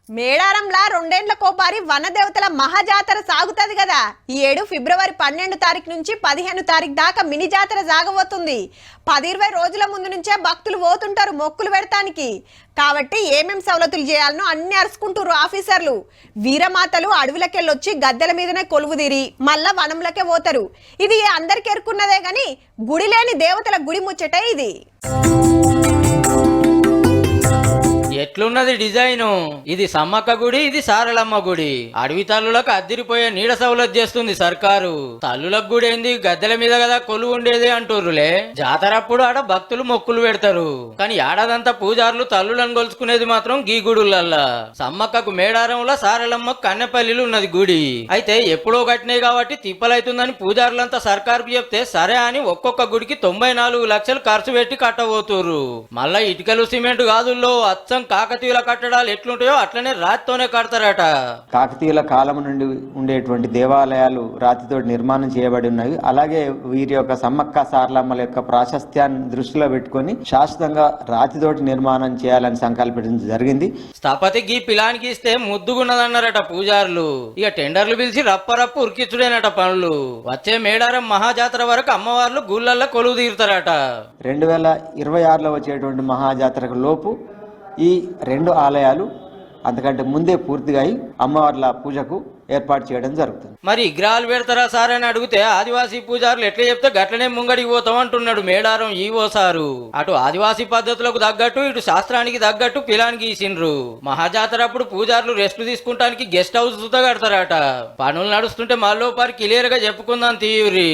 మేడారంలా రెండేండ్ల కోపారి వనదేవతల మహాజాతర సాగుతుంది కదా. ఈ ఏడు ఫిబ్రవరి 12 తారీఖు నుంచి 15 తారీఖు దాకా మినీ జాతర సాగబోతుంది. 10-20 రోజుల ముందు నుంచే భక్తులు పోతుంటారు మొక్కులు పెడతానికి. కాబట్టి ఏమేం సవలతులు చేయాలనో అన్ని అరుచుకుంటారు ఆఫీసర్లు. వీరమాతలు అడవులకెళ్ళొచ్చి గద్దెల మీదనే కొలువు తీరి మళ్ళా వనంలోకే పోతారు. ఇది అందరికి ఎరుకున్నదే గాని గుడి లేని దేవతల గుడి ముచ్చటే ఇది. ఎట్లున్నది డిజైను? ఇది సమ్మక్క గుడి, ఇది సారలమ్మ గుడి. అడవి తల్లులకు అద్దిరిపోయే నీడ సౌలత్ చేస్తుంది సర్కారు. తల్లులకు గుడి ఏంది, గద్దెల మీద కదా కొలువు ఉండేది అంటుర్రులే. జాతరప్పుడు ఆడ భక్తులు మొక్కులు పెడతారు. కానీ ఏడాదంతా పూజారులు తల్లులను కొలుచుకునేది మాత్రం గీ గుడులల్లా. సమ్మక్కకు మేడారంలో, సారలమ్మకు కన్నెపల్లిలు ఉన్నది గుడి. అయితే ఎప్పుడో కట్టినాయి కాబట్టి తిప్పలైతుందని పూజారులంతా సర్కారుకు చెప్తే సరే అని ఒక్కొక్క గుడికి 94 లక్షలు ఖర్చు పెట్టి కట్టబోతుర్రు. మళ్ళా ఇటుకలు సిమెంట్ గాజుల్లో అచ్చం కాకతీయుల కట్టడాలు ఎట్లుంటాయో అట్లనే రాతితోనే కడతారట. కాకతీయుల కాలం నుండి ఉండేటువంటి దేవాలయాలు రాతితో నిర్మాణం చేయబడి ఉన్నాయి. అలాగే వీరి యొక్క సమ్మక్క సారలమ్మల యొక్క ప్రాశస్త్యాన్ని దృష్టిలో పెట్టుకొని శాశ్వతంగా రాతితోటి నిర్మాణం చేయాలని సంకల్పించడం జరిగింది. స్థపతికి పిలానికి ఇస్తే ముద్దుగున్నదన్నారట పూజారులు. ఇక టెండర్లు పిలిచి రప్పరప్పు ఉరికిచ్చుడేనట పనులు. వచ్చే మేడారం మహాజాతర వరకు అమ్మవార్లు గుళ్ళల్లో కొలువు తీరుతారట. 2026లో వచ్చేటువంటి మహాజాతరకు లోపు ఈ 2 ఆలయాలు అంతకంటే ముందే పూర్తిగా అమ్మవార్ల పూజకు ఏర్పాటు చేయడం జరుగుతుంది. మరి విగ్రహాలు పెడతారా సార్ అని అడిగితే ఆదివాసీ పూజారులు ఎట్లా చెప్తే గట్లనే ముంగడికి పోతాం అంటున్నాడు మేడారం ఈవో సారు. అటు ఆదివాసీ పద్ధతులకు తగ్గట్టు, ఇటు శాస్త్రానికి తగ్గట్టు పిలానికి గీసిండ్రు. మహాజాతర అప్పుడు పూజారులు రెస్ట్ తీసుకుంటానికి గెస్ట్ హౌస్ సుతా కడతారట. పనులు నడుస్తుంటే మళ్ళీ క్లియర్ గా చెప్పుకుందాం తీయురి.